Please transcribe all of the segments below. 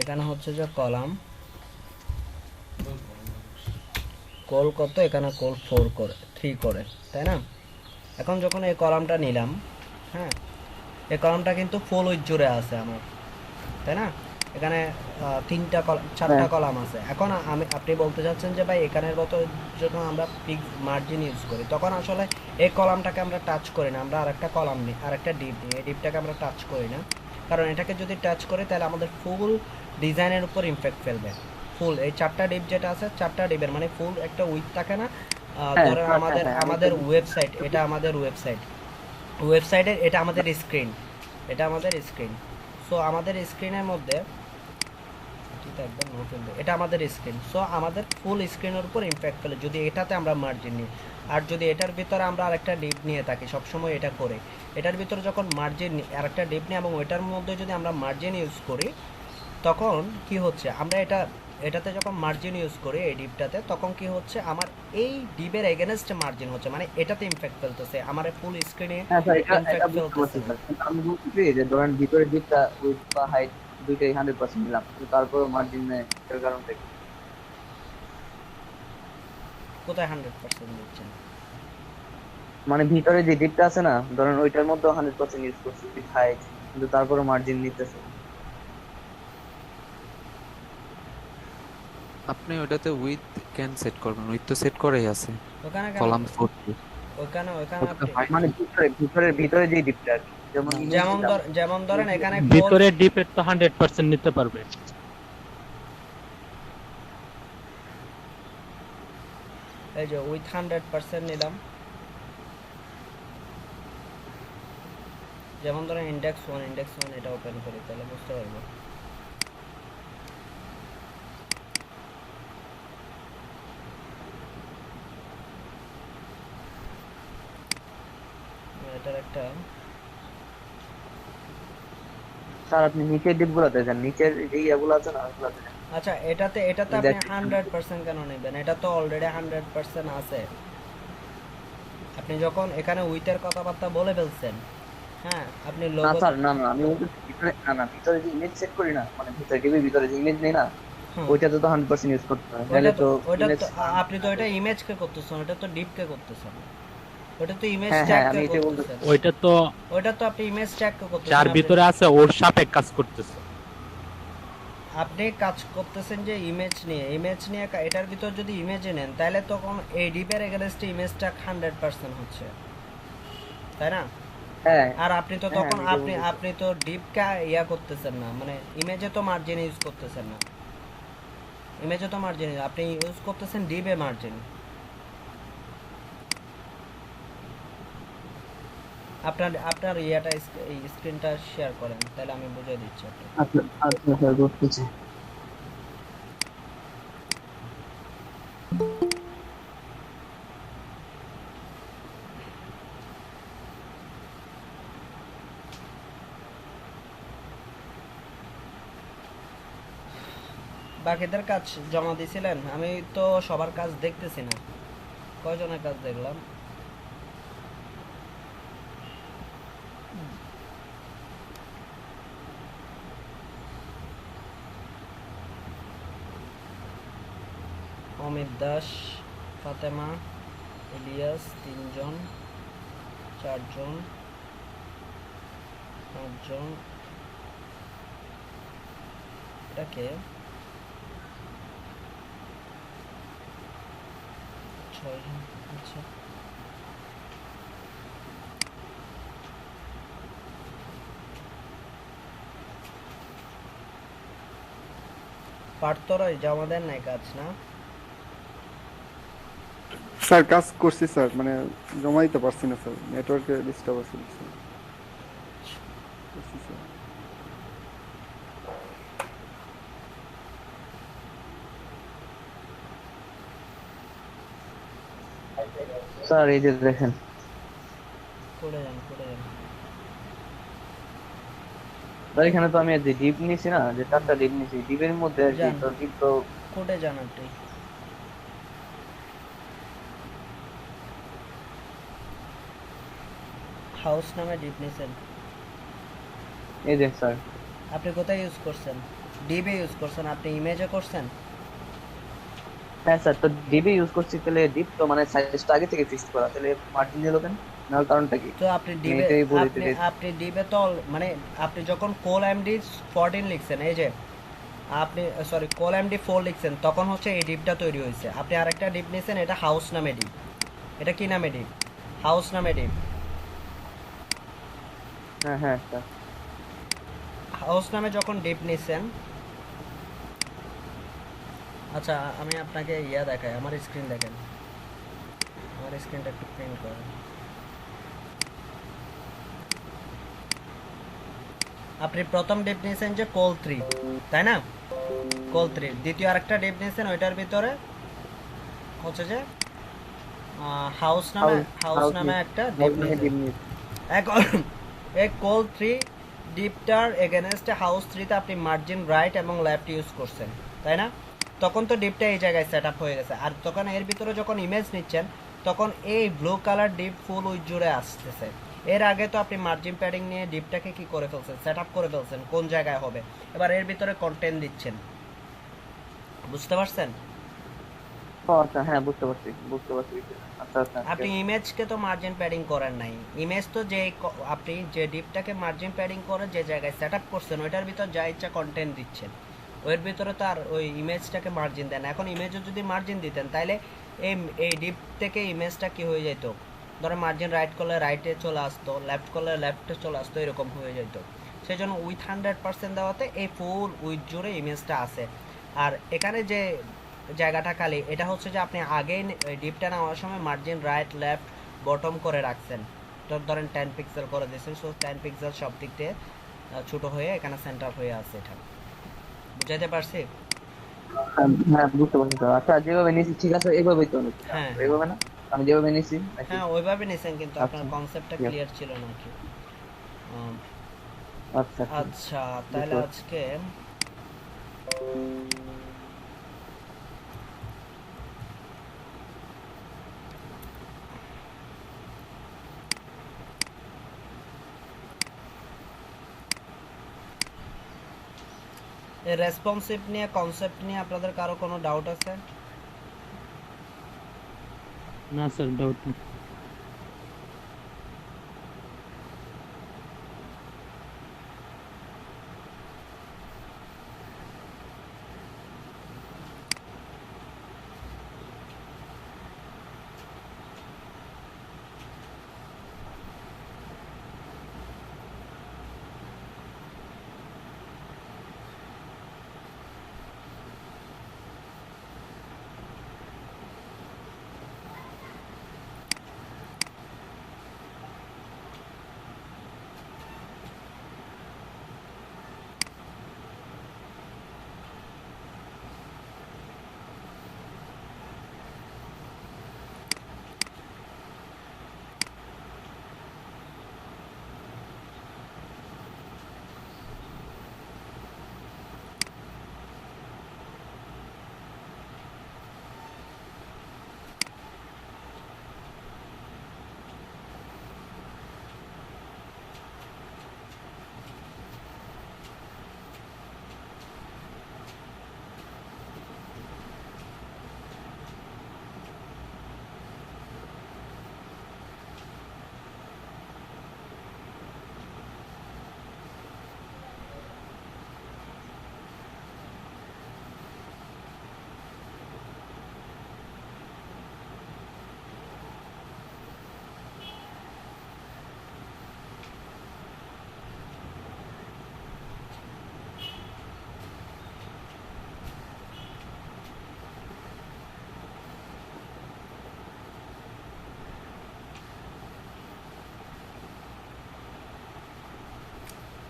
এখানে হচ্ছে যে কলাম কল কত, এখানে কল 4 করে 3 করে, তাই না? এখন যখন এই কলামটা নিলাম, হ্যাঁ, এই কলামটা কিন্তু ফুল উইথ জুড়ে আছে আমার, তাই না? এখানে হ্যাঁ, চারটা কলাম আছে। এখন আপনি বলতে চাচ্ছেন যে ভাই এখানের মতো যখন আমরা পিক মার্জিন ইউজ করি তখন আসলে এই কলামটাকে আমরা টাচ করি না, আমরা আরেকটা কলাম নিই, আরেকটা ডিপ নিই, এই ডিপটাকে আমরা টাচ করি না, কারণ এটাকে যদি টাচ করি তাহলে আমাদের ফুল ডিজাইনের উপর ইমপ্যাক্ট ফেলবে। ফুল এই চারটা ডিপ যেটা আছে, চারটা ডিপের মানে ফুল একটা উইথ থাকে না। হ্যাঁ, ধরেন হ্যাঁ, হ্যাঁ, আমাদের হ্যাঁ, আমি তো আমাদের ওয়েবসাইট, এটা আমাদের ওয়েবসাইট, ওয়েবসাইটের এটা আমাদের স্ক্রিন, এটা আমাদের স্ক্রিন। সো আমাদের স্ক্রিনের মধ্যে একদম নো ফেলবে, এটা আমাদের স্ক্রিন। সো আমাদের ফুল স্ক্রিনের উপর ইমপ্যাক্ট ফেলে যদি এটাতে আমরা মার্জিন নিই। আর যদি এটার ভিতরে আমরা আরেকটা ডিপ নিয়ে থাকি, সবসময় এটা করে এটার ভিতরে যখন মার্জিন আরেকটা ডিপ নিই এবং ওইটার মধ্যে যদি আমরা মার্জিন ইউজ করি, তখন কি হচ্ছে, আমরা এটাতে যখন মার্জিন ইউজ করি এই ডিপটাতে, তখন কি হচ্ছে আমার এই ডিপের এগেনস্ট মার্জিন হচ্ছে, মানে এটাতে ইমপ্যাক্ট ফেলতেছে, আমার ফুল স্ক্রিনে হ্যাঁ স্যার, এটা ইমপ্যাক্ট বুঝতে ফেলতেছে পারছি না। স্যার, কিন্তু আমি বলছি কি যে ধরেন ভিতরের দিকটা উইথ বা হাইট দুইটাই 100% নিলাম, কিন্তু তারপরেও মার্জিন নেই, এর কারণটা কি? কোথায় 100% দিচ্ছেন? মানে ভিতরে যে দিকটা আছে না, ধরেন ওইটার মধ্যে 100% ইউজ করছি উইথ হাইট, কিন্তু তারপরেও মার্জিন নিতেছে। আপনি ওটাতে উইথ ক্যান সেট করবেন, উইথ তো সেট করেই আছে ওখানে কেন? কলাম 40। ওখানে ওখানে ওটাতে আপনি হোয়াইট মানে ভিতরে যে দিকটা আর কি, যেমন ইমেজ দিলাম যেমন ধরেন ওইখানে এখানে কোল, ভিতরের ডিপের তো 100% নিতে পারবে। এই যে উইথ 100% নিলাম, যেমন ধরেন ইন্ডেক্স ওয়ান এটা ওপেন করি তাহলে বুঝতে পারবো। এটার একটা, স্যার আপনি নিচের দিক গুলাতে যান, নিচের যে ইয়াগুলো আছে না ওগুলাতে যান, আচ্ছা এটাতে এই আপনি দেখেন। 100% কেন নেবেন? এটা তো অলরেডি 100% আছে। আপনি যখন এখানে উইথের কথাবার্তা বলে ফেলছেন, হ্যাঁ, আপনি না লোগো, স্যার, না না, আমি বলতেছি ভিতরে, না না, ভিতরে যে ইমেজ সেট করি না, মানে ভিতরে টিভির ভিতরে যে ইমেজ নেই না, হুম, ওইটাতে তো 100% ইউজ করতে হবে, ওইটা নাহলে তো তো ওইটা ইমেজ। তো আপনি তো এটা ইমেজকে করতেছেন, ওটা তো ডিপকে করতেছেন, ওটা তো ইমেজ হ্যাঁ, হ্যাঁ, ট্যাগকে আমি এটাই করতেছেন, বলতেছি। ওইটা তো ওইটা তো আপনি ইমেজ ট্যাগকে করতেছেন। যার আপনি ভিতরে আছে ওর সাথে কাজ করতেছে। আপনি কাজ করতেছেন যে ইমেজ নিয়ে এটার ভিতর যদি ইমেজে নেন তাহলে তখন এই ডিপের এগেনস্টে ইমেজটা 100% হচ্ছে, তাই না? হ্যাঁ, আর আপনি তো হ্যাঁ, তখন আমি এটাই আপনি বলতেছি। আপনি তো ডিপটা ইয়া করতেছেন না, মানে ইমেজে তো মার্জিন ইউজ করতেছেন না, ইমেজে তো মার্জিন আপনি ইউজ করতেছেন ডিপে মার্জিন। আপনার আপনার ইয়াটা এই স্ক্রিনটা শেয়ার করেন তাহলে আমি বুঝিয়ে দিচ্ছি আপনাকে। আচ্ছা, আচ্ছা স্যার, করতেছি। বাকিদের কাজ জমা দিয়েছিলেন? আমি তো সবার কাজ দেখতেছি না, কয়জনের কাজ দেখলাম? অমিত দাস, ফাতেমা, ইলিয়াস, 3 জন, 4 জন, 5 জন, এটাকে 6 জন। আচ্ছা, পারতরাই জমা দেন নাই কাজ না? স্যার কাজ করছি স্যার, মানে জমাই তো পারছি না স্যার, নেটওয়ার্কে ডিস্টার্ব আছে স্যার। করছি স্যার। স্যার এই যে দেখেন, করে যান। স্যার এখানে তো আমি যে ডিপ নিছি না, যে চারটা ডিপ নিছি, ডিপের মধ্যে আর কি, যান, তো ডিপ তো। কোডে যান আপনি। হাউস নামে ডিপ নিছেন? এই যে স্যার, আপনি কোথায় ইউজ করছেন? ডিবে ইউজ করছেন, আপনি ইমেজে করছেন? হ্যাঁ স্যার, তো ডিবি ইউজ করছি, তাহলে ডিপ তো মানে সাইজটা আগে থেকে ফিক্সড করা, তাহলে মার্জিন দিল কেন? নেওয়ার কারণটা কি? তো আপনি আমি ডিবে, এটাই বলতে আপনি চাইছি। আপনি ডিবে তো মানে আপনি যখন কোল এমডি 14 লিখছেন, এই যে আপনি সরি কোল এমডি 4 লিখছেন, তখন হচ্ছে এই ডিপটা তৈরি হয়েছে। আপনি আরেকটা ডিপ নিয়েছেন, এটা হাউস নামে ডিপ। এটা কি নামে ডিপ? হাউস নামে ডিপ। হ্যাঁ হ্যাঁ স্যার। হাউস নামে যখন ডিপ নিছেন, আচ্ছা আমি আপনাকে ইয়া দেখাই, আমার স্ক্রিন দেখেন, আমার স্ক্রিনটা একটু প্রিন্ট করেন। আপনি প্রথম ডিপ নিয়েছেন যে কোল 3, তাই না? কোল 3, দ্বিতীয় আরেকটা ডিপ নিয়েছেন, ওইটার ভিতরে হচ্ছে যে হাউস নামে, হাউস নামে একটা ডিপ নিয়েছেন। এখন এই কোল 3 ডিপটার এগেনস্টে হাউস 3 তে আপনি মার্জিন রাইট এবং লেফট ইউজ করছেন, তাই না? তখন তো ডিপটা এই জায়গায় সেট আপ হয়ে গেছে। আর তখন এর ভিতরে যখন ইমেজ নিচ্ছেন, তখন এই blue colour deep full with জুড়ে আসতেছে। এর আগে তো আপনি মার্জিন প্যাডিং নিয়ে ডিপটাকে কি করে ফেলছেন, সেট আপ করে ফেলছেন কোন জায়গায় হবে। এবার এর ভিতরে কন্টেন্ট দিচ্ছেন, বুঝতে পারছেন? ও আচ্ছা, হ্যাঁ বুঝতে পারছি, বুঝতে পারছি বিষয়টা। আচ্ছা আচ্ছা আপনি ইমেজকে তো মার্জিন প্যাডিং করেন নাই। ইমেজ তো যে আপনি যে ডিপটাকে মার্জিন প্যাডিং করে যে জায়গায় সেট আপ করছেন, ওইটার ভিতর যা ইচ্ছা কন্টেন্ট দিচ্ছেন, ওর ভিতরে তো আর ওই ইমেজটাকে মার্জিন দেন। এখন ইমেজও যদি মার্জিন দিতেন, তাইলে এই এই ডিপ থেকে ইমেজটা কি হয়ে যেত, ধরো মার্জিন রাইট করলে রাইটে চলে আসতো, লেফট করলে লেফটে চলে আসতো, এরকম হয়ে যেত। সেই জন্য উইথ 100% দেওয়াতে এই ফুল উইথ জুড়ে ইমেজটা আসে। আর এখানে যে জায়গাটা খালি, এটা হচ্ছে যে আপনি আগেই ডিপটা নেওয়ার সময় মার্জিন রাইট লেফট বটম করে রাখছেন। তো ধরেন 10 পিক্সেল করে দিয়েছেন, সো 10 পিক্সেল সব দিক দিয়ে ছোটো হয়ে এখানে সেন্টার হয়ে আছে। এটা বুঝাইতে পারছি? হ্যাঁ হ্যাঁ, বুঝতে পারছি স্যার। আচ্ছা, যেভাবে নিয়েছি ঠিক আছে, এইভাবেই তো নিচ্ছি হ্যাঁ হ্যাঁ এইভাবে না? আমি যেভাবে নিয়েছি নাকি? হ্যাঁ, ওইভাবে নিছেন, কিন্তু আপনার আচ্ছা কনসেপ্টটা ঠিক আছে। ক্লিয়ার ছিল না আর কি। উম, আচ্ছা ঠিক আছে, আচ্ছা, বুঝতে তাহলে পারছি। আজকে এই রেসপন্সিভ নিয়ে, কনসেপ্ট নিয়ে আপনাদের কারো কোনো ডাউট আছে? না স্যার, ডাউট নেই।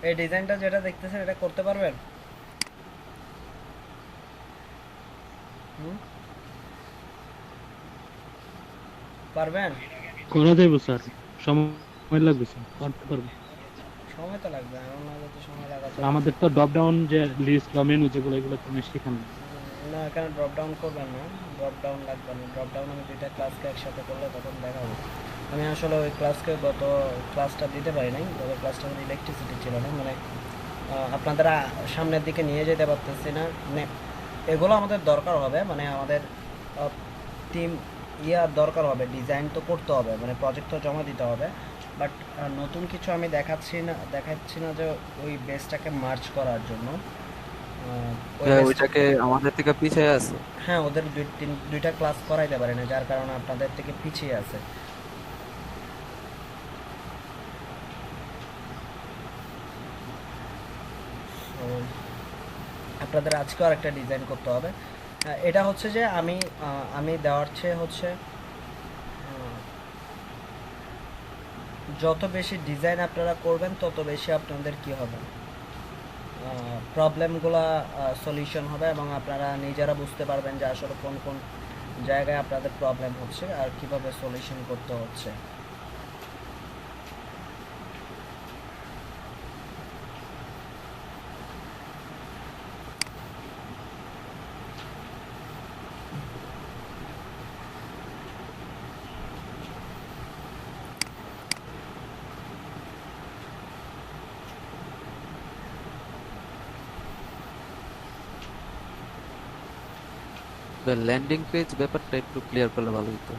এই ডিজাইনটা যেটা দেখতেছেন, এটা করতে পারবেন? হুম, পারবেন? করা যাবে স্যার, সময় লাগবে স্যার, করতে পারবো। সময় তো লাগবে, এমন না যে তো সময় লাগাতে আর হবে। আমাদের তো ড্রপ ডাউন যে লিস্ট বা মেনু যেগুলো, এগুলো তো শেখানো। না, এখানে ড্রপ ডাউন করবেন না, ড্রপ ডাউন লাগবে না। ড্রপ ডাউন আমি দুইটা ক্লাসকে একসাথে করলে তখন দেখাবো। আমি আসলে ওই ক্লাসকে গত ক্লাসটা দিতে পারি নাই, গত ক্লাসটা আমার ইলেকট্রিসিটি ছিল না, মানে আপনাদের সামনের দিকে নিয়ে যেতে পারতেছি না, মানে এগুলো আমাদের দরকার হবে, মানে আমাদের টিম দরকার হবে, ডিজাইন তো করতে হবে, মানে প্রজেক্ট তো জমা দিতে হবে, বাট নতুন কিছু আমি দেখাচ্ছি না যে ওই বেসটাকে মার্চ করার জন্য ওই হ্যাঁ, base- ওইটাকে আমাদের থেকে পিছিয়ে আছে। হ্যাঁ, ওদের দুইটা ক্লাস করাইতে পারে না, যার কারণে আপনাদের থেকে পিছিয়ে আছে। তো আপনাদের আজকেও আরেকটা ডিজাইন করতে হবে। এটা হচ্ছে যে আমি দেওয়ার চেয়ে হচ্ছে যত বেশি ডিজাইন আপনারা করবেন তত বেশি আপনাদের কি হবে, প্রবলেমগুলো সলিউশন হবে, এবং আপনারা নিজেরা বুঝতে পারবেন যে আসলে কোন কোন জায়গায় আপনাদের প্রবলেম হচ্ছে আর কিভাবে সলিউশন করতে হচ্ছে। ল্যান্ডিং পেজ ব্যাপারটা একটু ক্লিয়ার করলে ভালো হতো।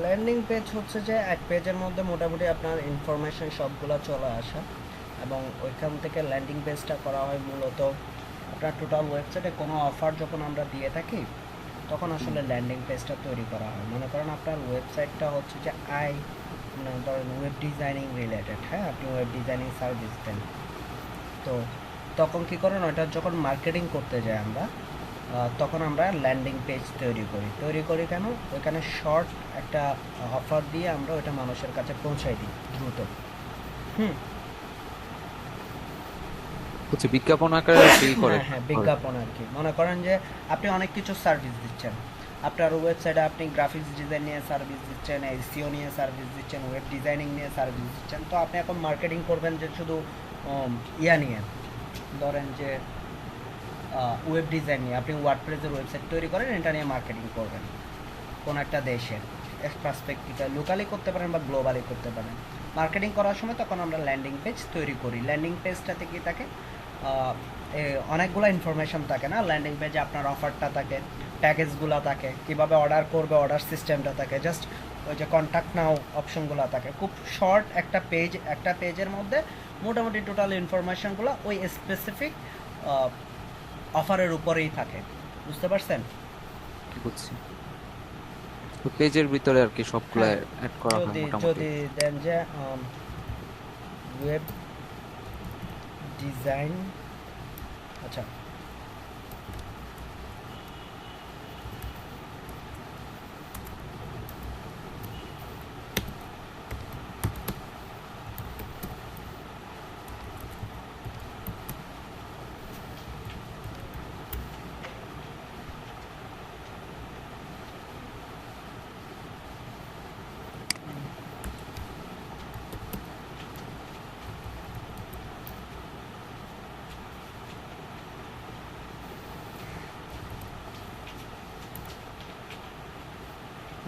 ল্যান্ডিং পেজ হচ্ছে যে এক পেজের মধ্যে মোটামুটি আপনার ইনফরমেশন সবগুলো চলে আসে, এবং ওইখান থেকে ল্যান্ডিং পেজটা করা হয় মূলত আপনার টোটাল ওয়েবসাইটে কোনো অফার যখন আমরা দিয়ে থাকি তখন আসলে ল্যান্ডিং পেজটা তৈরি করা হয়। মনে করেন আপনার ওয়েবসাইটটা হচ্ছে যে মানে ধরেন ওয়েব ডিজাইনিং রিলেটেড, হ্যাঁ, আপনি ওয়েব ডিজাইনিং সার্ভিস দেন, তো তখন কি করেন ওইটা যখন মার্কেটিং করতে যাই আমরা, তখন আমরা ল্যান্ডিং পেজ তৈরি করি কেন, ওইখানে শর্ট একটা অফার দিয়ে আমরা ওইটা মানুষের কাছে পৌঁছাই দিই দ্রুত। হুম, হচ্ছে বিজ্ঞাপন আকারে বিল করে। হ্যাঁ হ্যাঁ, বিজ্ঞাপন আর কি। মনে করেন যে আপনি অনেক কিছু সার্ভিস দিচ্ছেন, আপনার ওয়েবসাইটে আপনি গ্রাফিক্স ডিজাইন নিয়ে সার্ভিস দিচ্ছেন, এসইও নিয়ে সার্ভিস দিচ্ছেন, ওয়েব ডিজাইনিং নিয়ে সার্ভিস দিচ্ছেন, তো আপনি এখন মার্কেটিং করবেন যে শুধু নিয়ে, ধরেন যে ওয়েব ডিজাইন নিয়ে আপনি ওয়ার্ডপ্রেসের ওয়েবসাইট তৈরি করেন, এটা নিয়ে মার্কেটিং করবেন কোন একটা দেশের পার্সপেক্টিভে, লোকালি করতে পারেন বা গ্লোবালি করতে পারেন। মার্কেটিং করার সময় তখন আমরা ল্যান্ডিং পেজ তৈরি করি। ল্যান্ডিং পেজটাতে কি থাকে, অনেকগুলো ইনফরমেশন থাকে না, ল্যান্ডিং পেজে আপনার অফারটা থাকে, প্যাকেজগুলো থাকে, কিভাবে অর্ডার করবে অর্ডার সিস্টেমটা থাকে, জাস্ট ওই যে কন্ট্যাক্ট নাও অপশনগুলো থাকে। খুব শর্ট একটা পেজ, একটা পেজের মধ্যে মোটামুটি টোটাল ইনফরমেশনগুলো ওই স্পেসিফিক অফারের উপরেই থাকে, বুঝতে পারছেন? কি করছি তো পেজের ভিতরে আর কি সবগুলা হ্যাঁ, অ্যাড করা হয় যদি মোটামুটি। দেন যে ওয়েব ডিজাইন, আচ্ছা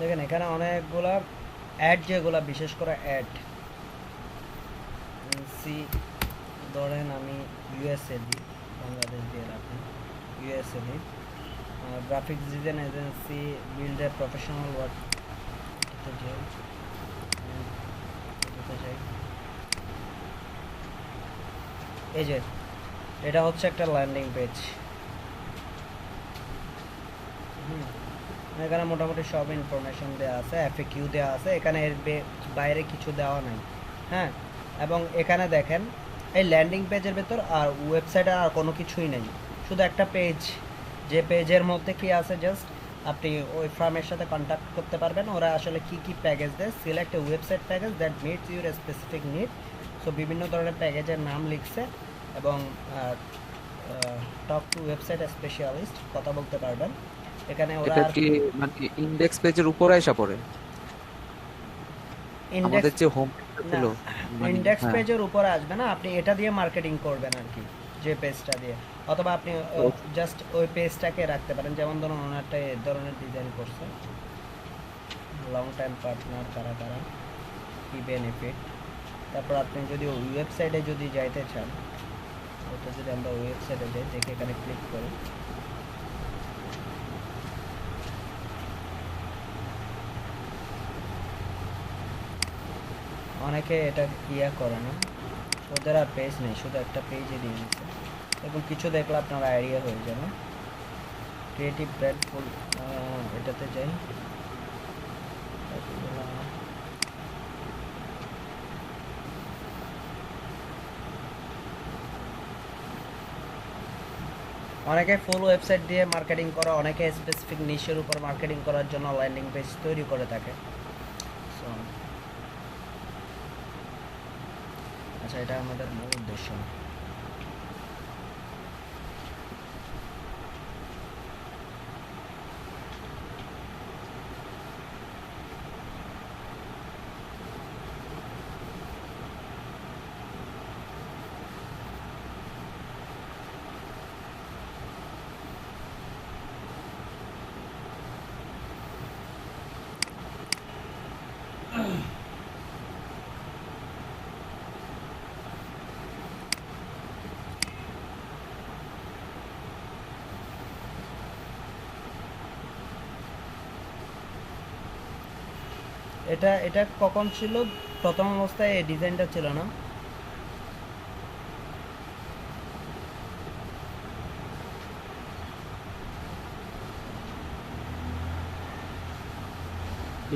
দেখেন এখানে অনেকগুলা অ্যাড, যেগুলা বিশেষ করে অ্যাড সি, ধরেন আমি ইউএসএ দিই, বাংলাদেশ দিয়ে রাখেন, ইউএসএ দিই, graphics design agency build a professional work, এই যে এটা হচ্ছে একটা ল্যান্ডিং পেজ। এখানে মোটামুটি সব ইনফরমেশন দেওয়া আছে, এফএকিউ দেওয়া আছে, এখানে এর বাইরে কিছু দেওয়া নাই, হ্যাঁ। এবং এখানে দেখেন এই ল্যান্ডিং পেজের ভেতর আর ওয়েবসাইটে আর কোনো কিছুই নেই, শুধু একটা পেজ, যে পেজের মধ্যে কি আছে জাস্ট আপনি ওই ফার্মের সাথে কন্ট্যাক্ট করতে পারবেন, ওরা আসলে কি কি প্যাকেজ দেয়, select A website package that meets your specific need. So বিভিন্ন ধরনের প্যাকেজের নাম লিখছে, এবং টক টু ওয়েবসাইট স্পেশালিস্ট, কথা বলতে পারবেন এখানে ওরা। এটা কি মানে ইন্ডেক্স পেজের উপরে আইসা পড়ে আমাদের যে হোম ছিল মানে ইন্ডেক্স হ্যাঁ। পেজের উপরে আসবে না, আপনি এটা দিয়ে মার্কেটিং করবেন আর কি, যে পেজটা দিয়ে, অথবা আপনি জাস্ট ওই পেজটাকে রাখতে পারেন। যেমন ধরুন ওনারটা এই ধরনের ডিজাইন করছে, লং টাইম পার্টনার কারা কারা, কি বেনিফিট, তারপর আপনি যদি ওই ওয়েবসাইটে যদি যাইতে চান, এটা যদি আমরা ওয়েবসাইটে যাই দেখে এখানে ক্লিক করি, অনেকে এটা ইয়া করে না, ওদের আর পেজ নেই, শুধু একটা পেজে দিয়ে দিচ্ছে। এবং কিছু দেখলে আপনার আইডিয়া হয়ে যাবে। ক্রিয়েটিভ ব্র্যান্ড ফুল, এটাতে যাই, অনেকে ফুল ওয়েবসাইট দিয়ে মার্কেটিং করে, অনেকে স্পেসিফিক নিশের উপর মার্কেটিং করার জন্য ল্যান্ডিং পেজ তৈরি করে থাকে। So, আচ্ছা, এটা আমাদের মূল উদ্দেশ্য না। এটা এটা কখন ছিল? প্রথম অবস্থায় এই ডিজাইনটা ছিল না।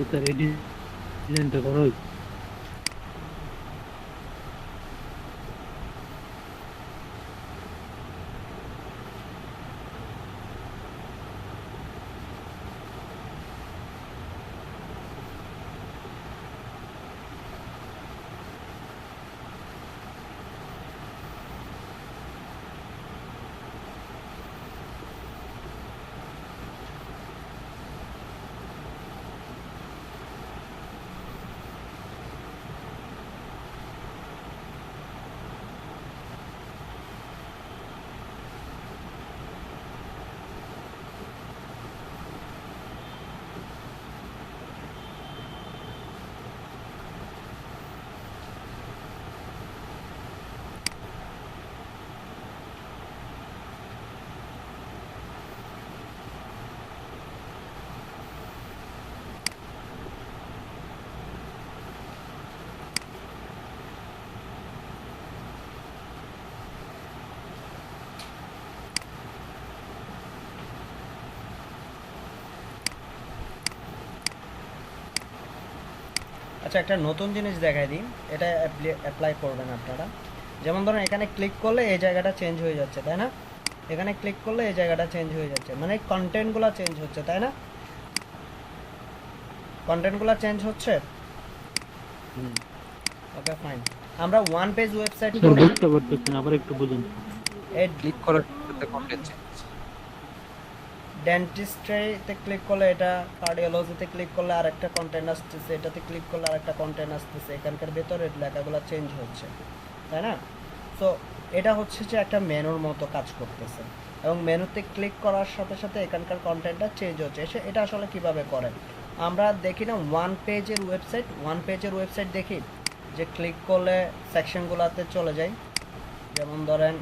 এটা রেডি ডিজাইনটা করা হয়েছে। আচ্ছা, একটা নতুন জিনিস দেখাই দিই, এটা অ্যাপ্লাই করবেন আপনারা। যেমন ধরুন এখানে ক্লিক করলে এই জায়গাটা চেঞ্জ হয়ে যাচ্ছে, তাই না? এখানে ক্লিক করলে এই জায়গাটা চেঞ্জ হয়ে যাচ্ছে, মানে কন্টেন্টগুলো চেঞ্জ হচ্ছে, তাই না? কন্টেন্টগুলো চেঞ্জ হচ্ছে। ওকে, ফাইন। আমরা ওয়ান পেজ ওয়েবসাইট স্যার বুঝতে পারতেছি না, আবার একটু বুঝুন। এই ক্লিক করার সাথে কন্টেন্ট চেঞ্জ। ডেন্টিস্ট্রিতে ক্লিক করলে এটা, কার্ডিওলজিতে ক্লিক করলে আরেকটা কন্টেন্ট আসতেছে, এটাতে ক্লিক করলে আরেকটা কন্টেন্ট আসতেছে, এখানকার ভেতরে লেখাগুলো চেঞ্জ হচ্ছে, তাই না? সো এটা হচ্ছে যে একটা মেনুর মতো কাজ করতেছে, এবং মেনুতে ক্লিক করার সাথে সাথে এখানকার কন্টেন্টটা চেঞ্জ হচ্ছে। এটা আসলে কিভাবে করে আমরা দেখি না, ওয়ান পেজের ওয়েবসাইট দেখি যে ক্লিক করলে সেকশনগুলোতে চলে যায়। যেমন ধরেন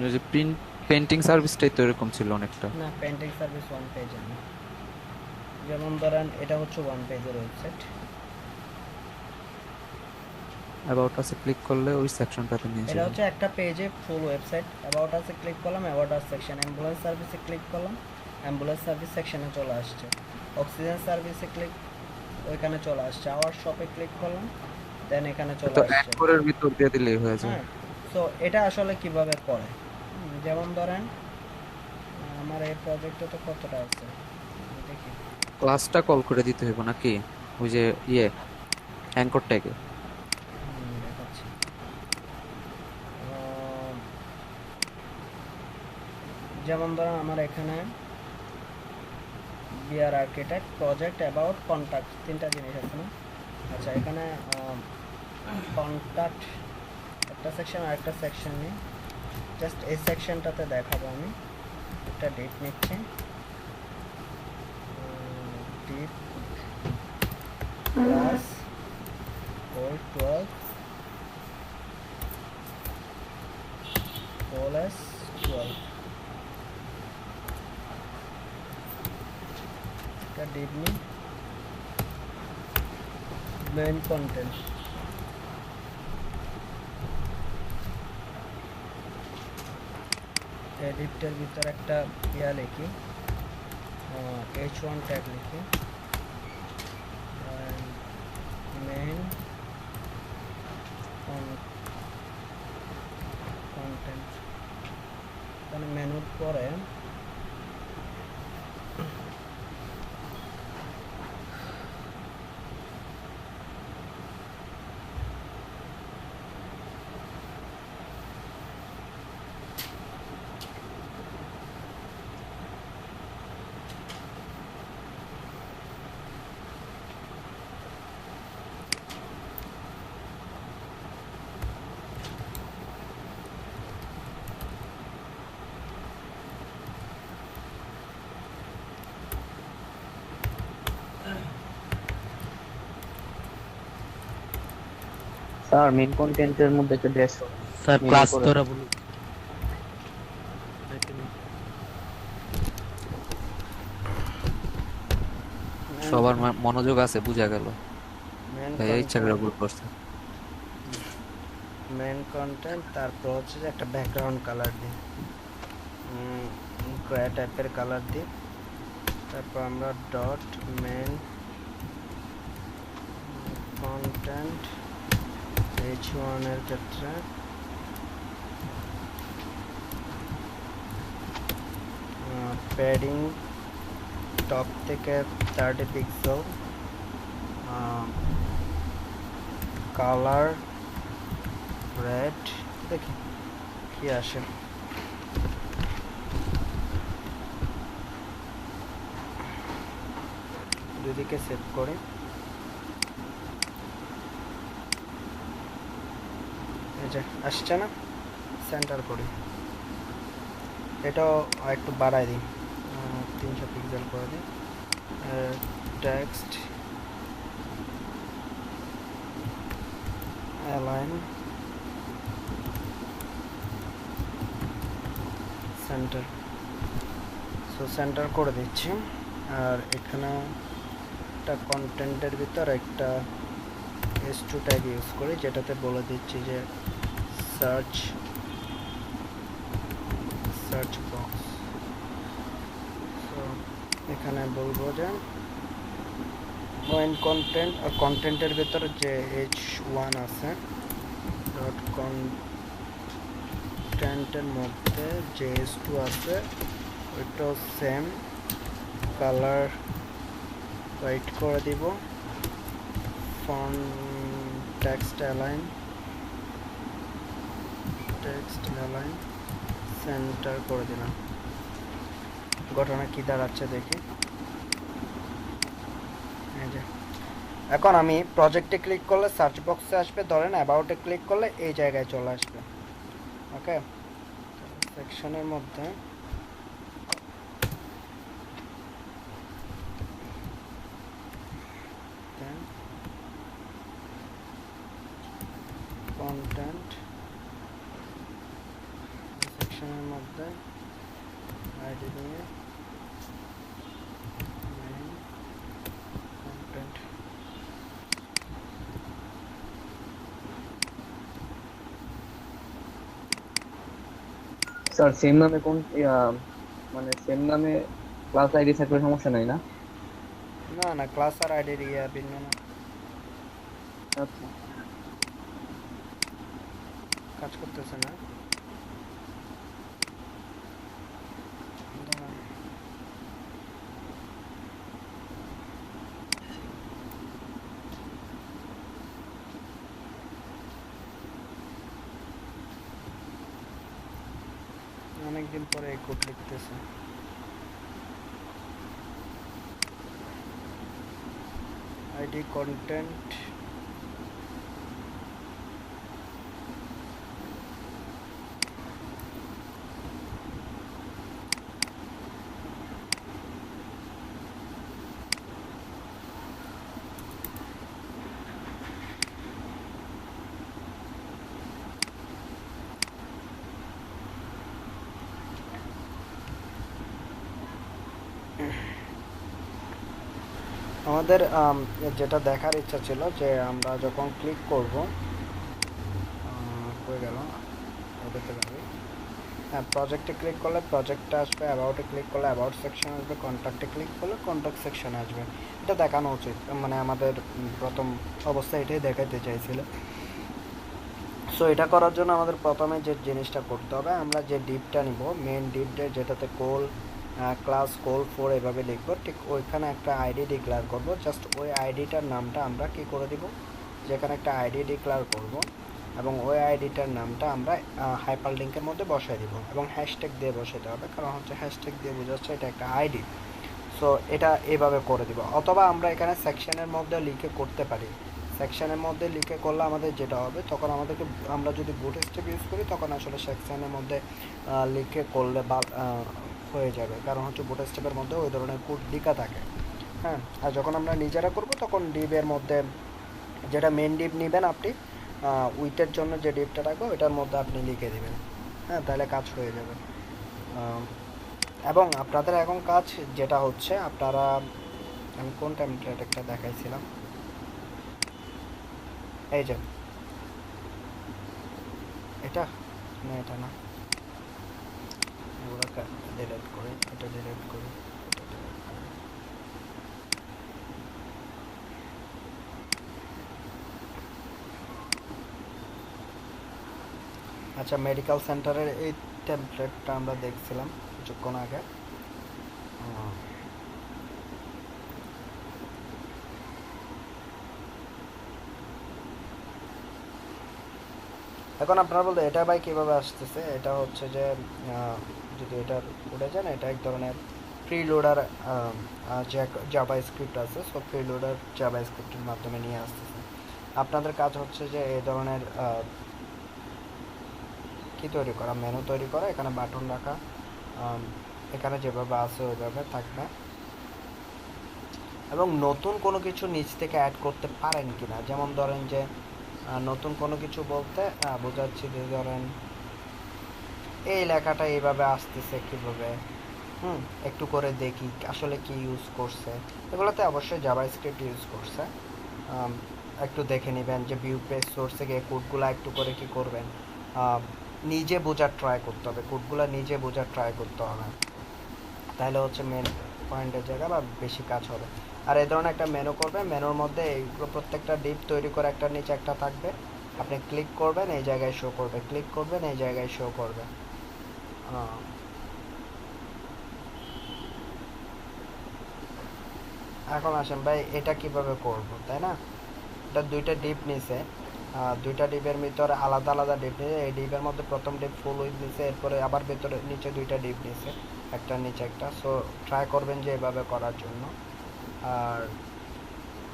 ওই যে পেন্টিং সার্ভিসটাই তো এরকম ছিল অনেকটা। না, পেন্টিং সার্ভিস ওয়ান পেজে না। যেমন ধরেন এটা হচ্ছে ওয়ান পেজের ওয়েবসাইট। অ্যাবাউট আসে ক্লিক করলে ওই সেকশনটাতে নিয়ে এটা যাবে। হচ্ছে একটা পেজে ফুল ওয়েবসাইট। অ্যাবাউট আসে ক্লিক করলাম, অ্যাবাউট আস সেকশন। অ্যাম্বুলেন্স সার্ভিসে ক্লিক করলাম, অ্যাম্বুলেন্স সার্ভিস সেকশনে চলে আসছে। অক্সিজেন সার্ভিসে ক্লিক, ওইখানে চলে আসছে। আওয়ার শপে ক্লিক করলাম, দেন এখানে চলে তো আসছে। অ্যাঙ্করের ভিতর দিয়ে দিলেই হয়ে যায়। হ্যাঁ, তো এটা আসলে কিভাবে করে, যেমন ধরেন আমার এই প্রজেক্টে তো কতটা আছে দেখি। ক্লাসটা কল করে দিতে হইব নাকি ওই যে অ্যাঙ্কর ট্যাগে? দেখাচ্ছি। যেমন ধরেন আমার এখানে BR architect, project, about, contact, তিনটা জিনিস আছে না? আচ্ছা, এখানে কন্ট্যাক্ট একটা সেকশন আর একটা সেকশন নিই। জাস্ট এই সেকশনটাতে দেখাবো আমি। একটা ডেট নিচ্ছি, ডিপ ক্লাস 4 12 bol as 12 এটা div নি main content এডিটের ভিতর একটা ইয়া লিখি h1 ট্যাগ লিখি main content এখানে মেনুর পরে স্যার মেইন কন্টেন্টের মধ্যে একটা ড্যাশ স্যার Main ক্লাস করে। তোরা বলুন সবার মনোযোগ আছে, বুঝা গেল। মেন ভাইয়া ইচ্ছা করে ভুল করছে। মেন কন্টেন্ট তারপর হচ্ছে যে একটা ব্যাকগ্রাউন্ড কালার দিই গ্রে টাইপের কালার দিই তারপর আমরা ডট মেন কন্টেন্ট h1 এর ক্ষেত্রে প্যাডিং টপ থেকে 30 পিক্সেল কালার রেড দেখি কি আসে দুদিকে সেভ করে এই যে আসছে না সেন্টার করি এটাও একটু বাড়াই দিই 300 পিক্সেল করে দিই text align centre so centre করে দিচ্ছি আর এখানে একটা কন্টেন্টের ভিতর একটা s2 ট্যাগ ইউজ করি যেটাতে বলে দিচ্ছি যে সার্চ বক্স সো এখানে বলবো যে মেইন কন্টেন্ট আর কন্টেন্টের ভিতরে যে h1 আছে ডট কন্টেন্টের মধ্যে যে s2 আছে ওইটাও সেম কালার হোয়াইট করে দিব ফন্ট টেক্সট অ্যালাইন সেন্টার করে দিলাম ঘটনা কি দাঁড়াচ্ছে দেখি এই যে এখন আমি প্রজেক্টে ক্লিক করলে সার্চ বক্সে আসবে ধরেন অ্যাবাউটে ক্লিক করলে এই জায়গায় চলে আসবে ওকে সেকশনের মধ্যে কন্টেন্ট সেকশনের মধ্যে আইডি দিয়ে মেইন কন্টেন্ট স্যার সেম নামে কোন মানে সেম নামে ক্লাস আইডি থাকলে সমস্যা নাই না? না না ক্লাস আর আইডি ইয়া ভিন্ন না আচ্ছা কাজ করতেছে না দাঁড়ান। অনেকদিন পরে এই কোড লিখতেছে আইডি কন্টেন্ট আমাদের যেটা দেখার ইচ্ছা ছিল যে আমরা যখন ক্লিক করব হয়ে গেল ওদেরকে যাবে। হ্যাঁ, প্রজেক্টে ক্লিক করলে প্রজেক্টটা আসবে, অ্যাবাউটে ক্লিক করলে অ্যাবাউট সেকশন আসবে, কন্ট্যাক্টে ক্লিক করলে কন্ট্যাক্ট সেকশন আসবে। এটা দেখানো উচিত, মানে আমাদের প্রথম অবস্থায় এটাই দেখাতে চাইছিল। সো এটা করার জন্য আমাদের প্রথমে যে জিনিসটা করতে হবে, আমরা যে ডিপটা নিব মেন ডিপটা যেটাতে কোল ক্লাস কোল 4 এভাবে লিখবো, ঠিক ওইখানে একটা আইডি ডিক্লেয়ার করব। জাস্ট ওই আইডিটার নামটা আমরা কি করে দিব, যেখানে একটা আইডি ডিক্লেয়ার করব এবং ওই আইডিটার নামটা আমরা হাইপার লিঙ্কের মধ্যে বসাই দিব এবং হ্যাশট্যাগ দিয়ে বসাতে হবে, কারণ হচ্ছে হ্যাশট্যাগ দিয়ে বোঝাচ্ছে এটা একটা আইডি। সো এটা এভাবে করে দিব, অথবা আমরা এখানে সেকশনের মধ্যে লিখে করতে পারি। সেকশনের মধ্যে লিখে করলে আমাদের যেটা হবে, তখন আমাদেরকে আমরা যদি বুটস্ট্র্যাপ ইউজ করি তখন আসলে সেকশনের মধ্যে লিখে করলে বা হয়ে যাবে, কারণ হচ্ছে বুটস্ট্র্যাপের মধ্যে ওই ধরনের কোড লেখা থাকে। হ্যাঁ, আর যখন আমরা নিজেরা করব তখন ডিপের মধ্যে যেটা মেন ডিপ নেবেন আপনি, উইথের জন্য যে ডিপটা রাখবো ওইটার মধ্যে আপনি লিখে দেবেন। হ্যাঁ, তাহলে কাজ হয়ে যাবে। এবং আপনাদের এখন কাজ যেটা হচ্ছে, আপনারা আমি কোন টেমপ্লেট একটা দেখাইছিলাম, এই যে এটা না, এটা না, এগুলোকে ডিলিট করি, এটা ডিলিট করি, এটা delete করি। আচ্ছা, মেডিকেল সেন্টারের এই টেমপ্লেটটা আমরা দেখছিলাম কিছুক্ষণ আগে। এখন আপনারা বলতে এটা ভাই কীভাবে আসতেছে, এটা হচ্ছে যে যদি এটা উঠে যান, এটা এক ধরনের প্রিলোডার জাভা স্ক্রিপ্ট আছে। সো প্রিলোডার জাভা স্ক্রিপ্টের মাধ্যমে নিয়ে আসতেছে। আপনাদের কাজ হচ্ছে যে এই ধরনের কি তৈরি করা, মেনু তৈরি করা, এখানে বাটন রাখা, এখানে যেভাবে আছে ওইভাবে থাকবে, এবং নতুন কোনো কিছু নিচ থেকে অ্যাড করতে পারেন কিনা, যেমন ধরেন যে নতুন কোনো কিছু বলতে বোঝাচ্ছি যে ধরেন এই লেখাটা এইভাবে আসতেছে কীভাবে, একটু করে দেখি আসলে কি ইউজ করছে। এগুলোতে অবশ্যই জাভাস্ক্রিপ্ট ইউজ করছে। একটু দেখে নেবেন যে ভিউ পেজ সোর্সে গিয়ে কোডগুলো একটু করে কি করবেন, নিজে বোঝার ট্রাই করতে হবে, কোডগুলো নিজে বোঝার ট্রাই করতে হবে, তাহলে হচ্ছে মেন পয়েন্টের জায়গা বা বেশি কাজ হবে। আর এই ধরনের একটা মেনু করবেন, মেনুর মধ্যে এইগুলো প্রত্যেকটা ডিপ তৈরি করে একটা নিচে একটা থাকবে, আপনি ক্লিক করবেন এই জায়গায় শো করবে, ক্লিক করবেন এই জায়গায় শো করবে। এখন আসেন ভাই এটা কিভাবে করব, তাই না? এটা দুইটা ডিপ নিছে, দুইটা ডিপের ভিতরে আলাদা আলাদা ডিপ নিয়েছে। এই ডিপের মধ্যে প্রথম ডিপ ফুল উইথ নিছে, এরপরে আবার ভেতরে নিচে দুইটা ডিপ নিছে, একটা নিচে একটা। সো ট্রাই করবেন যে এভাবে করার জন্য।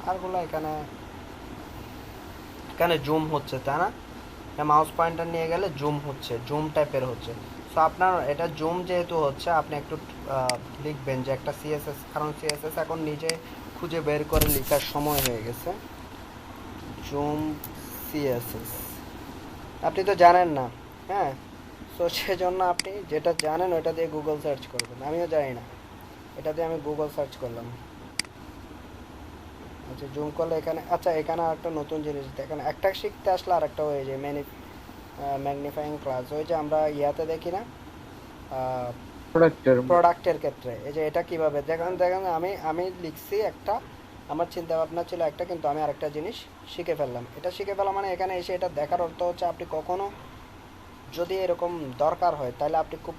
আরগুলো এখানে এখানে জুম হচ্ছে, তাই না? মাউস পয়েন্টার নিয়ে গেলে জুম হচ্ছে, জুম টাইপের হচ্ছে। সো আপনার এটা জুম যেহেতু হচ্ছে, আপনি একটু লিখবেন যে একটা সিএসএস, কারণ সিএসএস এখন নিজে খুঁজে বের করে লেখার সময় হয়ে গেছে। জুম সিএসএস আপনি তো জানেন না, হ্যাঁ। সো সেজন্য আপনি যেটা জানেন ওটা দিয়ে গুগল সার্চ করবেন, আমিও জানি না, এটা দিয়ে আমি গুগল সার্চ করলাম। আচ্ছা, জুম করলে এখানে, আচ্ছা এখানে একটা নতুন জিনিস দেখেন, একটা শিখতে আসলে আর একটা হয়ে যায় ম্যাগনিফাইং ক্লাস, ওই যে আমরা ইয়াতে দেখি না প্রোডাক্টের ক্ষেত্রে, এই যে এটা কিভাবে দেখেন দেখেন, আমি লিখছি একটা, আমার চিন্তা ভাবনা ছিল একটা, কিন্তু আমি আরেকটা জিনিস শিখে ফেললাম। এটা শিখে ফেলা মানে এখানে এসে এটা দেখার অর্থ হচ্ছে আপনি কখনো যদি এরকম দরকার হয় তাহলে আপনি খুব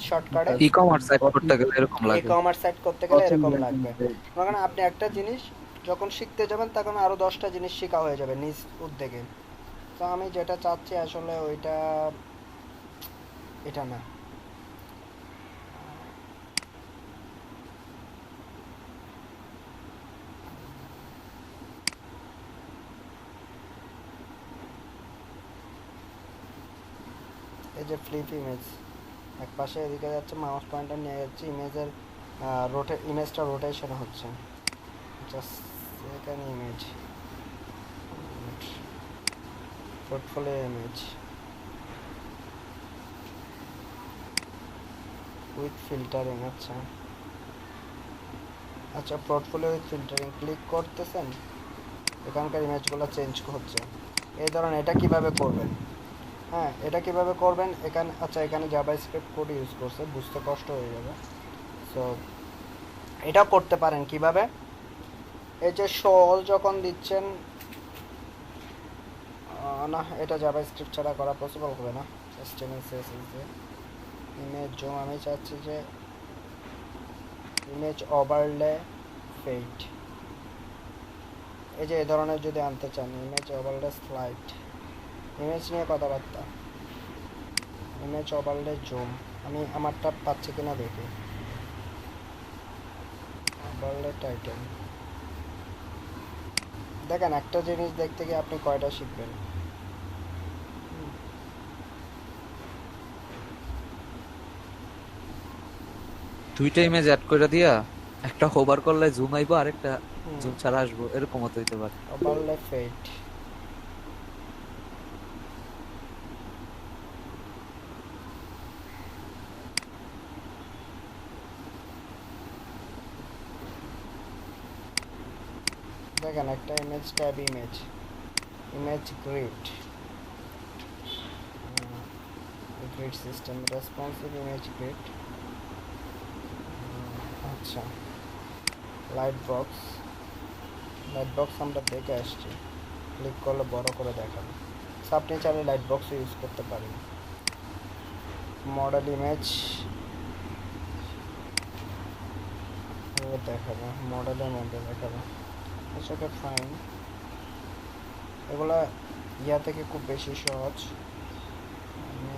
শর্টকাটে ই-কমার্স সাইট করতে গেলে এরকম লাগে। ই-কমার্স সাইট করতে গেলে এরকম লাগবে। কারণ আপনি একটা জিনিস যখন শিখতে যাবেন তখন আরো 10টা জিনিস শেখা হয়ে যাবে নিজ উদ্যোগে। তো আমি যেটা চাচ্ছি আসলে ওইটা এটা না, এই যে ফ্লিপ ইমেজ এক পাশে এদিকে যাচ্ছে, মাউস পয়েন্টার নিয়ে যাচ্ছে, ইমেজটা রোটেশন হচ্ছে, জাস্ট এখানে image portfolio image with filtering. আচ্ছা আচ্ছা, পোর্টফোলিও উইথ ফিল্টারিং ক্লিক করতেছেন, এখানকার ইমেজগুলো চেঞ্জ হচ্ছে। এই ধরুন এটা কিভাবে করবেন, হ্যাঁ এটা কিভাবে করবেন এখানে, আচ্ছা এখানে জাভাস্ক্রিপ্ট কোড ইউজ করছে, বুঝতে কষ্ট হয়ে যাবে। সো এটা করতে পারেন কিভাবে, এই যে শো অল যখন দিচ্ছেন, না এটা জাভাস্ক্রিপ্ট ছাড়া করা পসিবল হবে না, HTML CSS দিয়ে। ইমেজ জুম আমি চাচ্ছি যে ইমেজ ওভারলে ফেড, এই যে এই ধরনের যদি আনতে চান, ইমেজ ওভারলে স্লাইড, ইমেজ নিয়ে কথাবার্তা, ইমেজ ওভারলে জুম, আমি আমারটা পাচ্ছি কিনা দেখি, ওভারলে টাইটেল। দেখেন একটা জিনিস দেখতে গিয়ে আপনি কয়টা শিখবেন। দুইটা ইমেজ অ্যাড করে দিয়া একটা হোভার করলে জুম আইবো, আরেকটা জুম ছাড়া আসবো, এরকম হতে হইতে পারে। ওভারলে ফেড, দেখেন একটা image tab, image image grid, grid system responsive image grid. আচ্ছা লাইট বক্স, লাইট বক্স আমরা দেখে আসছি, ক্লিক করলে বড় করে দেখাবে। সো আপনি চাইলে লাইট বক্সও ইউজ করতে পারেন। মডেল ইমেজ দেখাবে, মডেলের মধ্যে দেখাবে। আচ্ছা ওকে ফাইন, এগুলা ইয়া থেকে খুব বেশি সহজ। আমি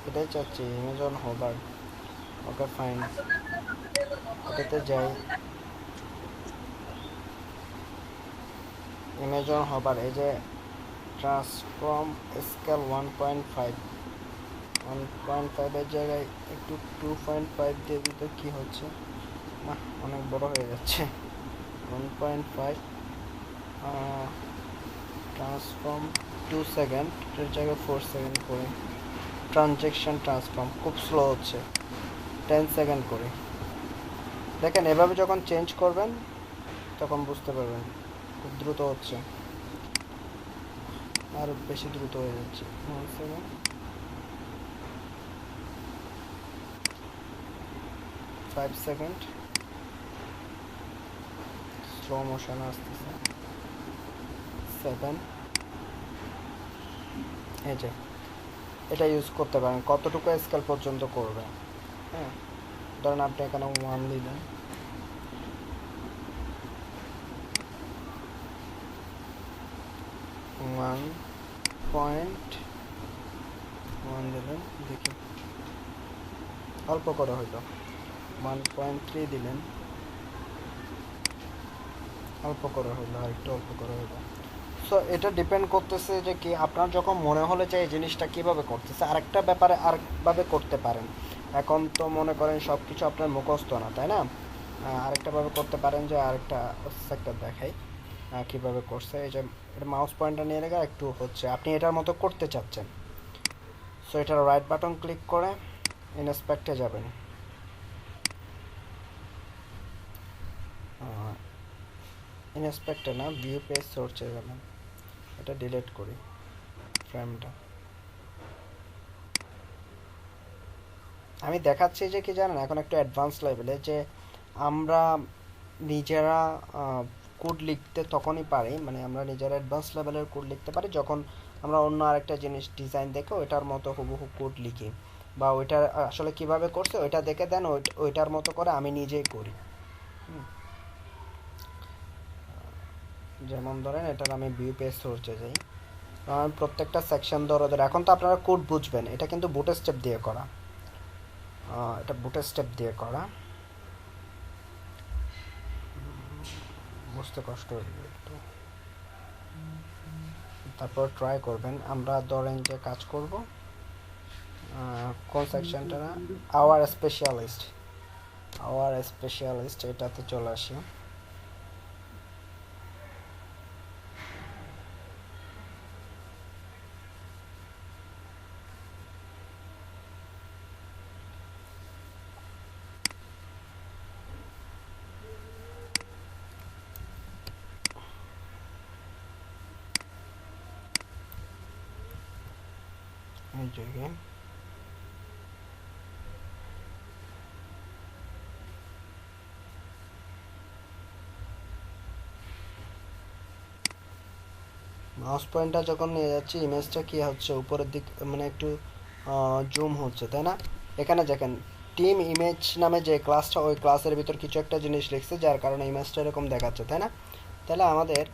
এটাই চাচ্ছি, image on hover. Okay fine, এটাতে যাই, ইমেজ অন হোভার, এই যে ট্রান্সফর্ম স্কেল 1.5, 1.5 এর জায়গায় একটু 2.5 দিয়ে দিতে কি হচ্ছে, না অনেক বড় হয়ে যাচ্ছে। 1.5 ট্রান্সফর্ম 2 সেকেন্ড এর জায়গায় 4 সেকেন্ড করে, ট্রানজেকশন ট্রান্সফর্ম খুব স্লো হচ্ছে, 10 সেকেন্ড করে। দেখেন এভাবে যখন চেঞ্জ করবেন তখন বুঝতে পারবেন খুব দ্রুত হচ্ছে, আর বেশি দ্রুত হয়ে যাচ্ছে। 1 সেকেন্ড, 5 সেকেন্ড, স্লো মোশন আসতেছে, 7, এই যে এটা ইউজ করতে পারেন, কতটুকু স্কেল পর্যন্ত করবে। হ্যাঁ ধরেন আপনি এখানে 1 দিলেন, 1.1 দিলেন, দেখি অল্প করে হইলো। 1.3 দিলেন, অল্প করে হইলো, আর একটু অল্প করে হইলো। সো এটা ডিপেন্ড করতেছে যে কি আপনার যখন মনে হলে যে এই জিনিসটা কিভাবে করতেছে, আরেকটা ব্যাপারে আরেকভাবে করতে পারেন। এখন তো মনে করেন সব কিছু আপনার মুখস্থ না, তাই না? আরেকটা ভাবে করতে পারেন, যে আরেকটা সেক্টর দেখাই কিভাবে করছে। এই যে এটা মাউস পয়েন্টার নিয়ে রেখে একটু হচ্ছে, আপনি এটার মতো করতে চাচ্ছেন। সো এটার রাইট বাটন ক্লিক করে ইনস্পেক্টে যাবেন, ইনস্পেক্টে না, ভিউ পেজ সোর্সে যাবেন। এটা ডিলিট করি ফ্রেমটা। আমি দেখাচ্ছি যে কি জানেন, এখন একটু অ্যাডভান্স লেভেলে, যে আমরা নিজেরা কোড লিখতে তখনই পারি, মানে আমরা নিজেরা অ্যাডভান্স লেভেলের কোড লিখতে পারি যখন আমরা অন্য আরেকটা জিনিস ডিজাইন দেখে ওইটার মতো হুবহু কোড লিখি, বা ওইটা আসলে কিভাবে করছে ওইটা দেখে দেন ওইটার মতো করে আমি নিজেই করি। যেমন ধরেন এটার আমি ভিউ পেজ সোর্সে যাই, আমি প্রত্যেকটা সেকশন ধরে এখন তো আপনারা কোড বুঝবেন, এটা কিন্তু বুটস্ট্র্যাপ দিয়ে করা, এটা বুটস্ট্র্যাপ দিয়ে করা। বুঝতে কষ্ট হবে একটু, তারপর ট্রাই করবেন। আমরা ধরেন যে কাজ করব কোন সেকশনটা, আওয়ার স্পেশালিস্ট এটাতে চলে আসি। এই জায়গায় মাউস পয়েন্টটা যখন নিয়ে যাচ্ছি ইমেজটা কি হচ্ছে উপরের দিক মানে একটু জুম হচ্ছে, তাই না? এখানে দেখেন টিম ইমেজ নামে যে ক্লাসটা, ওই ক্লাসের ভিতর কিছু একটা জিনিস লিখছে যার কারণে ইমেজটা এরকম দেখাচ্ছে, তাই না? তাহলে আমাদের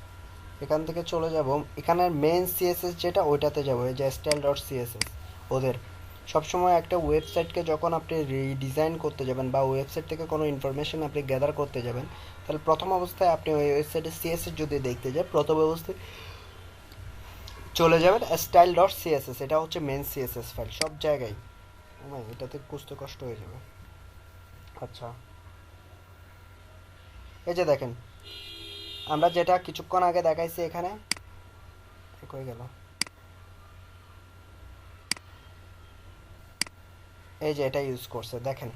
এখান থেকে চলে যাব এখানের মেইন সিএসএস যেটা ওইটাতে যাব, এই যে style.css। ওদের সবসময় একটা ওয়েবসাইটকে যখন আপনি রিডিজাইন করতে যাবেন বা ওয়েবসাইট থেকে কোনো ইনফরমেশন আপনি গ্যাদার করতে যাবেন, তাহলে প্রথম অবস্থায় আপনি ওই ওয়েবসাইটের সিএসএস যদি দেখতে যান, প্রথম অবস্থায় চলে যাবেন style.css। এটা হচ্ছে মেন সিএসএস ফাইল সব জায়গায়। এটাতে বুঝতে কষ্ট হয়ে যাবে। আচ্ছা, এই যে দেখেন আমরা যেটা কিছুক্ষণ আগে দেখাইছি এখানে হয়ে গেল, এই যে এটা ইউজ করছে দেখেন,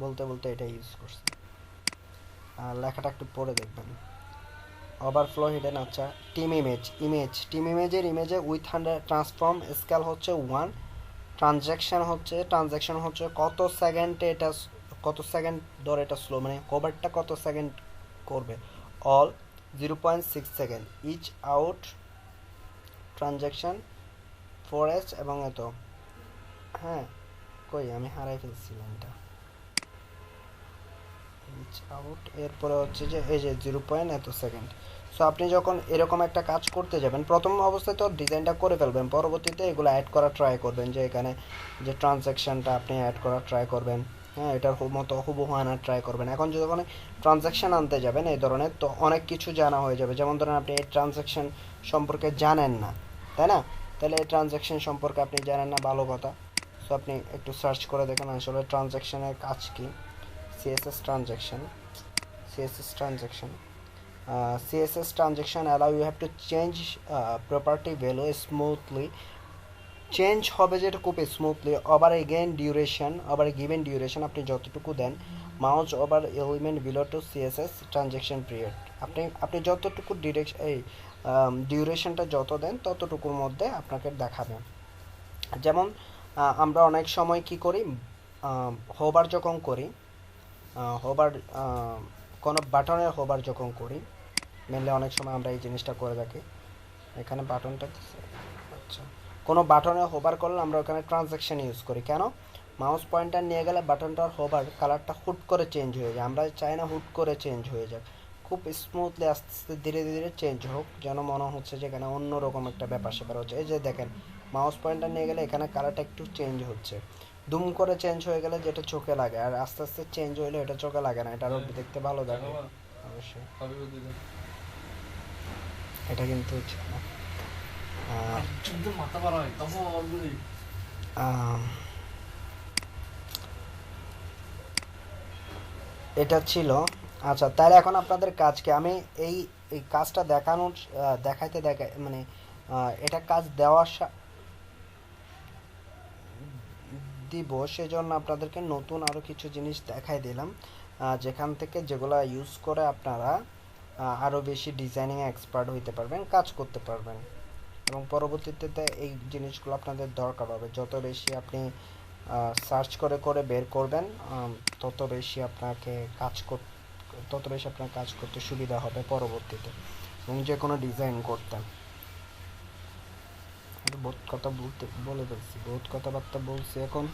বলতে বলতে এটা ইউজ করছে। আর লেখাটা একটু পড়ে দেখবেন, ওভারফ্লো হিডেন। আচ্ছা, টিম ইমেজের ইমেজে উইথ 100 ট্রান্সফর্ম স্কেল হচ্ছে 1, ট্রানজ্যাকশন হচ্ছে কত সেকেন্ডে এটা, কত সেকেন্ড ধরে এটা স্লো, মানে কভারটা কত সেকেন্ড করবে, all 0.6 second, each out transaction 4s এবং এত। হ্যাঁ কই আমি হারাই ফেলছিলাম এটা, ইচ আউট এরপরে হচ্ছে যে এই যে 0. এত সেকেন্ড। সো আপনি যখন এরকম একটা কাজ করতে যাবেন প্রথম অবস্থায় তো ডিজাইনটা করে ফেলবেন, পরবর্তীতে এগুলো অ্যাড করা ট্রাই করবেন, যে এখানে যে ট্রানজ্যাকশনটা আপনি অ্যাড করা ট্রাই করবেন, হ্যাঁ এটার মতো হুবহু আনার ট্রাই করবেন। এখন যখন ট্রানজ্যাকশন আনতে যাবেন এই ধরনের, তো অনেক কিছু জানা হয়ে যাবে। যেমন ধরেন আপনি এই ট্রানজ্যাকশন সম্পর্কে জানেন না, তাই না? তাহলে এই ট্রানজ্যাকশন সম্পর্কে আপনি জানেন না, ভালো কথা। সো আপনি একটু সার্চ করে দেখেন আসলে ট্রানজ্যাকশনের কাজ কি। CSS transaction allow you have to change property value smoothly, change হবে যেটা খুব smoothly. Over again duration, over given duration আপনি যতটুকু দেন, mouse over element below to CSS transaction period, আপনি যতটুকু ডিউরেশনটা যত দেন ততটুকুর মধ্যে আপনাকে দেখাবে। যেমন আমরা অনেক সময় কি করি, হোভার যখন করি, কোনো বাটনের হোভার যখন করি, মেনলি অনেক সময় আমরা এই জিনিসটা করে থাকি। এখানে বাটনটা, আচ্ছা, কোনো বাটনে হোভার করলে আমরা ওখানে ট্রানজ্যাকশন ইউজ করি। কেন? মাউস পয়েন্টার নিয়ে গেলে বাটনটার হোভার কালারটা হুট করে চেঞ্জ হয়ে যায়, আমরা চাই না হুট করে চেঞ্জ হয়ে যাক, খুব স্মুথলি আস্তে আস্তে ধীরে ধীরে চেঞ্জ হোক, যেন মনে হচ্ছে যে এখানে অন্যরকম একটা ব্যাপার স্যাপার হচ্ছে। এই যে দেখেন মাউস পয়েন্টার নিয়ে গেলে এখানে কালারটা একটু চেঞ্জ হচ্ছে, দুম করে চেঞ্জ হয়ে গেলে যেটা চোখে লাগে, আর আস্তে আস্তে চেঞ্জ হইলে এটা চোখে লাগে না, এটা আরও দেখতে ভালো লাগে অবশ্যই। এটা কিন্তু এটা ছিল। আচ্ছা, তাহলে এখন আপনাদের কাজকে আমি এই এই কাজটা দেখাইতে মানে এটা কাজ দিব, সেজন্য আপনাদেরকে নতুন আরও কিছু জিনিস দেখাই দিলাম, যেখান থেকে যেগুলো ইউজ করে আপনারা আরও বেশি ডিজাইনিং এক্সপার্ট হইতে পারবেন, কাজ করতে পারবেন, এবং পরবর্তীতে এই জিনিসগুলো আপনাদের দরকার হবে। যত বেশি আপনি সার্চ করে করে বের করবেন, তত বেশি আপনার কাজ করতে সুবিধা হবে পরবর্তীতে, এবং যে কোনো ডিজাইন করতে। বহুত কথাবার্তা বলছি এখন।